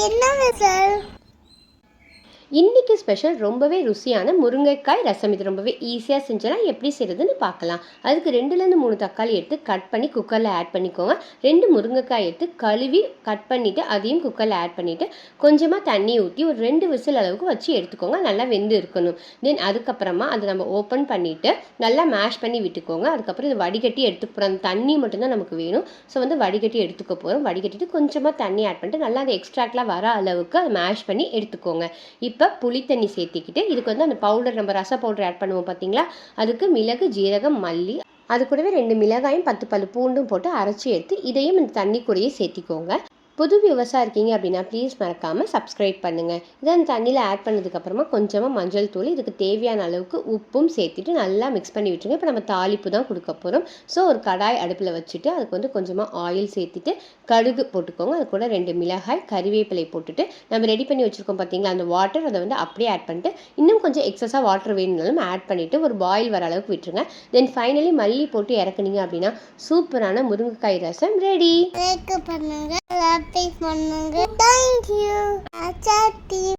என்ன சார்? இன்றைக்கி ஸ்பெஷல் ரொம்பவே ருசியான முருங்கைக்காய் ரசம். இது ரொம்பவே ஈஸியாக செஞ்சலாம். எப்படி செய்கிறதுன்னு பார்க்கலாம். அதுக்கு 2-3 தக்காளி எடுத்து கட் பண்ணி குக்கரில் ஆட் பண்ணிக்கோங்க. 2 முருங்கைக்காய் எடுத்து கழுவி கட் பண்ணிவிட்டு அதையும் குக்கரில் ஆட் பண்ணிவிட்டு கொஞ்சமாக தண்ணி ஊற்றி ஒரு 2 விசில் அளவுக்கு வச்சு எடுத்துக்கோங்க. நல்லா வெந்து இருக்கணும். தென் அதுக்கப்புறமா அதை நம்ம ஓப்பன் பண்ணிவிட்டு நல்லா மேஷ் பண்ணி விட்டுக்கோங்க. அதுக்கப்புறம் இது வடிகட்டி எடுத்துக்க போகிறோம். அந்த தண்ணி மட்டும்தான் நமக்கு வேணும். ஸோ வடிகட்டி எடுத்துக்க போகிறோம். வடிகட்டிட்டு கொஞ்சமாக தண்ணி ஆட் பண்ணிட்டு நல்லா அந்த எக்ஸ்ட்ராக்ட்லாம் வர அளவுக்கு அதை மேஷ் பண்ணி எடுத்துக்கோங்க. இப்போ புளி தண்ணி சேர்த்திக்கிட்டு இதுக்கு அந்த பவுடர், நம்ம ரச பவுடர் ஆட் பண்ணுவோம் பார்த்தீங்களா, அதுக்கு மிளகு, ஜீரகம், மல்லி, அது கூடவே 2 மிளகாயும் 10 பல் பூண்டும் போட்டு அரைச்சி எடுத்து இதையும் இந்த தண்ணி கூடயே சேர்த்திக்கோங்க. புது விவசாயம் இருக்கீங்க அப்படின்னா ப்ளீஸ் மறக்காமல் சப்ஸ்கிரைப் பண்ணுங்கள். இதை அந்த தண்ணியில் ஆட் பண்ணதுக்கப்புறமா கொஞ்சமாக மஞ்சள் தூள், இதுக்கு தேவையான அளவுக்கு உப்பும் சேர்த்துட்டு நல்லா மிக்ஸ் பண்ணி விட்டுருங்க. இப்போ நம்ம தாளிப்பு தான் கொடுக்க போகிறோம். ஸோ ஒரு கடாய் அடுப்பில் வச்சுட்டு அதுக்கு கொஞ்சமாக ஆயில் சேர்த்துட்டு கடுகு போட்டுக்கோங்க. அது கூட 2 மிளகாய், கறிவேப்பிலை போட்டுட்டு நம்ம ரெடி பண்ணி வச்சுருக்கோம் பார்த்தீங்களா அந்த வாட்டர், அதை அப்படியே ஆட் பண்ணிட்டு இன்னும் கொஞ்சம் எக்ஸஸாக வாட்டர் வேணும்னாலும் ஆட் பண்ணிவிட்டு ஒரு பாயில் வர அளவுக்கு விட்டுருங்க. தென் ஃபைனலி மல்லி போட்டு இறக்குனீங்க அப்படின்னா சூப்பரான முருங்கைக்காய் ரசம் ரெடி. பண்ணுங்க, பண்ணுங்க. Thank you.